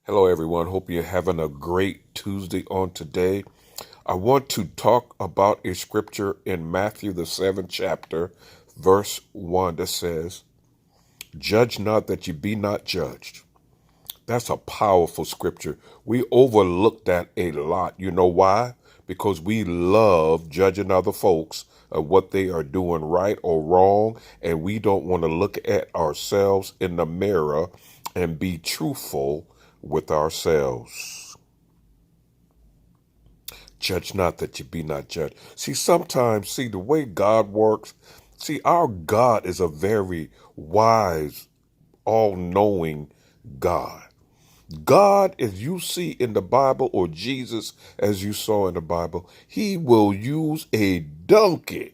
Hello, everyone. Hope you're having a great Tuesday on today. I want to talk about a scripture in Matthew, the 7th chapter, verse 1 that says, "Judge not that you be not judged." That's a powerful scripture. We overlook that a lot. You know why? Because we love judging other folks of what they are doing right or wrong, and we don't want to look at ourselves in the mirror and be truthful with ourselves. Judge not that you be not judged. See, the way God works, our God is a very wise, all knowing God. God, as you see in the Bible, or Jesus, as you saw in the Bible, he will use a donkey,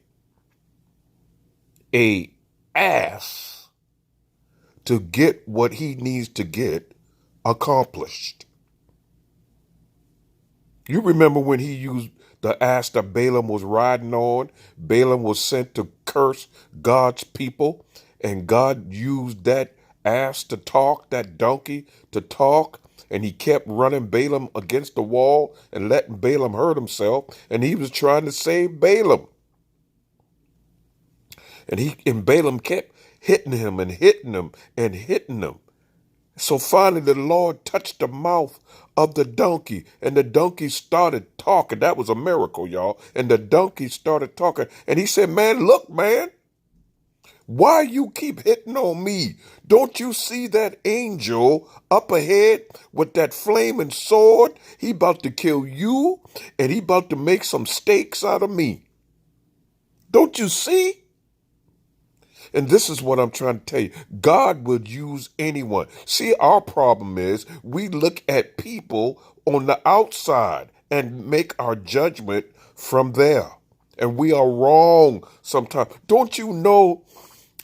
a ass, to get what he needs to get accomplished. You remember when he used the ass that Balaam was riding on? Balaam was sent to curse God's people, and God used that ass to talk, that donkey to talk, and he kept running Balaam against the wall and letting Balaam hurt himself, and he was trying to save Balaam. And Balaam kept hitting him and hitting him and hitting him. So finally, the Lord touched the mouth of the donkey, and the donkey started talking. That was a miracle, y'all. And the donkey started talking, and he said, "Man, look, man, why you keep hitting on me? Don't you see that angel up ahead with that flaming sword? He about to kill you, and he about to make some steaks out of me. Don't you see?" And this is what I'm trying to tell you. God would use anyone. See, our problem is we look at people on the outside and make our judgment from there. And we are wrong sometimes. Don't you know,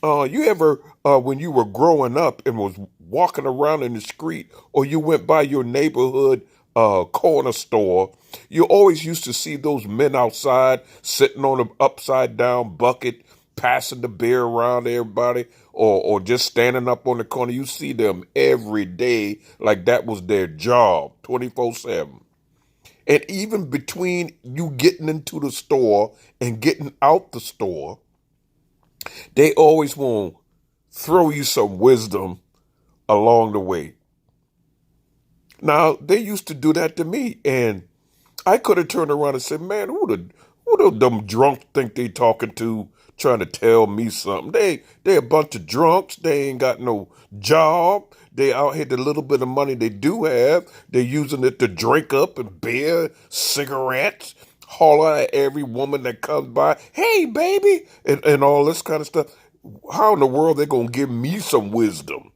you ever, when you were growing up and was walking around in the street, or you went by your neighborhood corner store, you always used to see those men outside sitting on an upside down bucket, passing the beer around to everybody, or just standing up on the corner. You see them every day like that was their job, 24/7. And even between you getting into the store and getting out the store, they always want to throw you some wisdom along the way. Now, they used to do that to me, and I could have turned around and said, "Man, who the them drunks think they talking to, trying to tell me something? They a bunch of drunks. They ain't got no job. They out here, the little bit of money they do have, they're using it to drink up and beer, cigarettes, holler at every woman that comes by, 'Hey, baby,' and all this kind of stuff. How in the world they gonna give me some wisdom?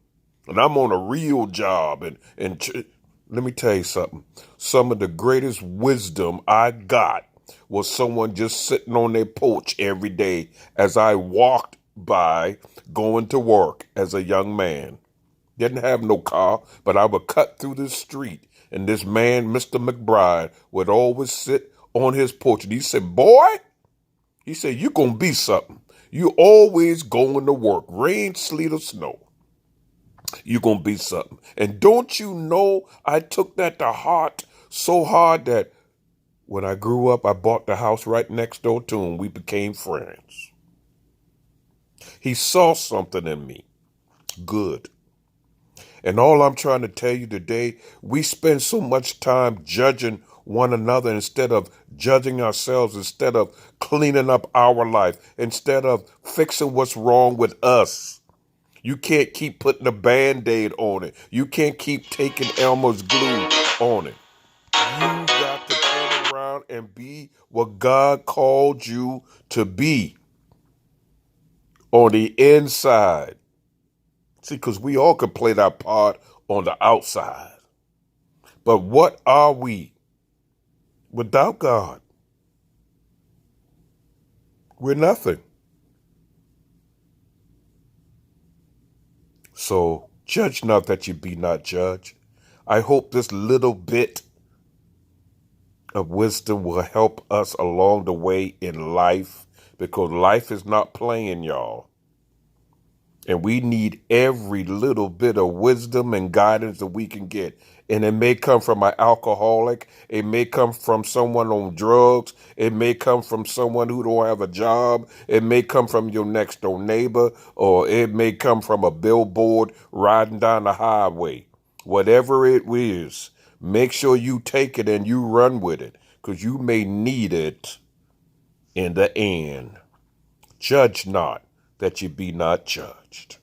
And I'm on a real job, let me tell you something. Some of the greatest wisdom I got was someone just sitting on their porch every day as I walked by going to work as a young man. Didn't have no car, but I would cut through the street, and this man, Mr. McBride, would always sit on his porch, and he said, "Boy," he said, "you gonna be something. You always going to work, rain, sleet, or snow. You gonna be something." And don't you know, I took that to heart so hard that when I grew up, I bought the house right next door to him. We became friends. He saw something in me, good. And all I'm trying to tell you today, we spend so much time judging one another instead of judging ourselves, instead of cleaning up our life, instead of fixing what's wrong with us. You can't keep putting a Band-Aid on it. You can't keep taking Elmer's glue on it. You got to turn around and be what God called you to be on the inside. See, because we all can play that part on the outside. But what are we without God? We're nothing. So judge not that you be not judged. I hope this little bit of wisdom will help us along the way in life, because life is not playing, y'all. And we need every little bit of wisdom and guidance that we can get. And it may come from an alcoholic. It may come from someone on drugs. It may come from someone who don't have a job. It may come from your next door neighbor, or it may come from a billboard riding down the highway. Whatever it is, make sure you take it and you run with it, because you may need it in the end. Judge not, that ye be not judged.